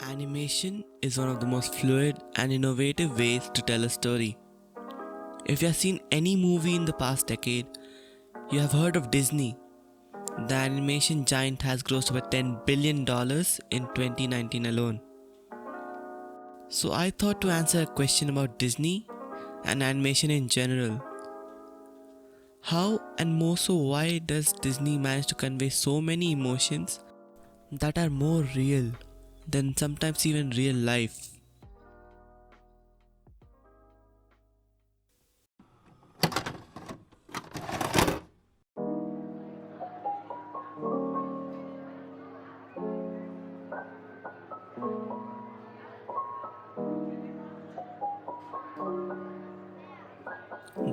Animation is one of the most fluid and innovative ways to tell a story. If you have seen any movie in the past decade, you have heard of Disney. The animation giant has grossed over $10 billion in 2019 alone. So I thought to answer a question about Disney and animation in general. How and more so why does Disney manage to convey so many emotions that are more real than sometimes even real life?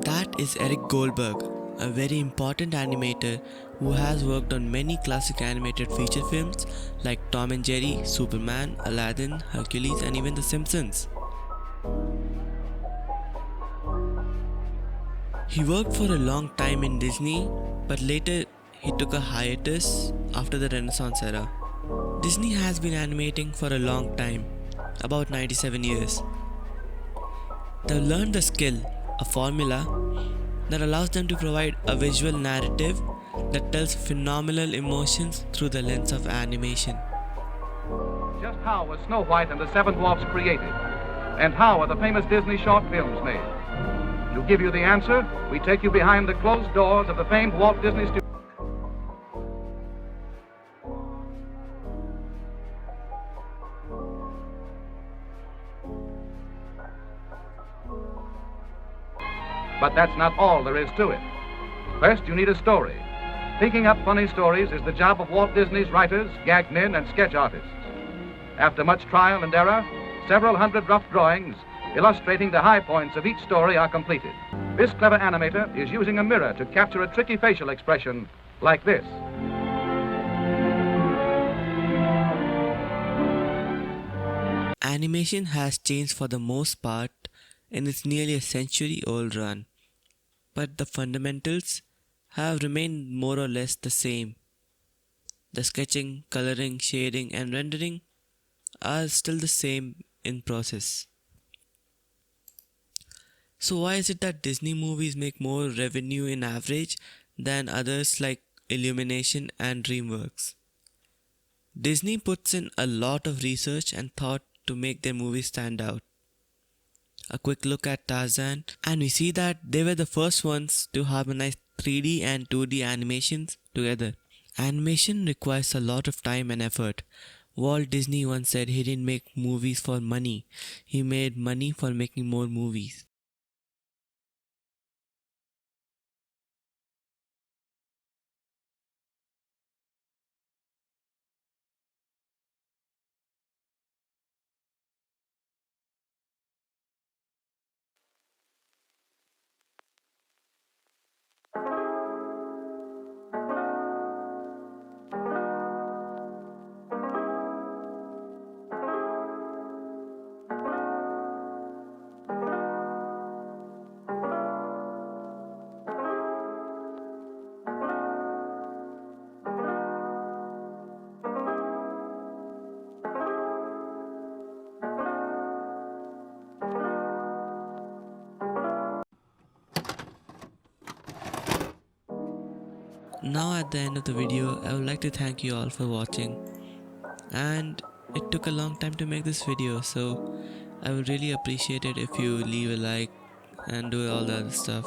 That is Eric Goldberg, a very important animator who has worked on many classic animated feature films like Tom and Jerry, Superman, Aladdin, Hercules, and even The Simpsons. He worked for a long time in Disney, but later he took a hiatus after the Renaissance era. Disney has been animating for a long time, about 97 years. They've learned the skill, a formula that allows them to provide a visual narrative that tells phenomenal emotions through the lens of animation. Just how was Snow White and the Seven Dwarfs created? And how are the famous Disney short films made? To give you the answer, we take you behind the closed doors of the famed Walt Disney Studios. But that's not all there is to it. First, you need a story. Thinking up funny stories is the job of Walt Disney's writers, gag men, and sketch artists. After much trial and error, several hundred rough drawings illustrating the high points of each story are completed. This clever animator is using a mirror to capture a tricky facial expression like this. Animation has changed for the most part in its nearly a century-old run, but the fundamentals have remained more or less the same. The sketching, coloring, shading, and rendering are still the same in process. So why is it that Disney movies make more revenue in average than others like Illumination and DreamWorks? Disney puts in a lot of research and thought to make their movies stand out. A quick look at Tarzan, and we see that they were the first ones to harmonize 3D and 2D animations together. Animation requires a lot of time and effort. Walt Disney once said he didn't make movies for money, he made money for making more movies. Now at the end of the video, I would like to thank you all for watching, and it took a long time to make this video, so I would really appreciate it if you leave a like and do all the other stuff.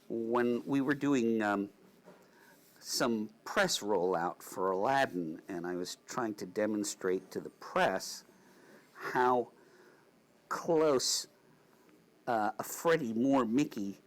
when we were doing some press rollout for Aladdin, and I was trying to demonstrate to the press how close a Freddie Moore Mickey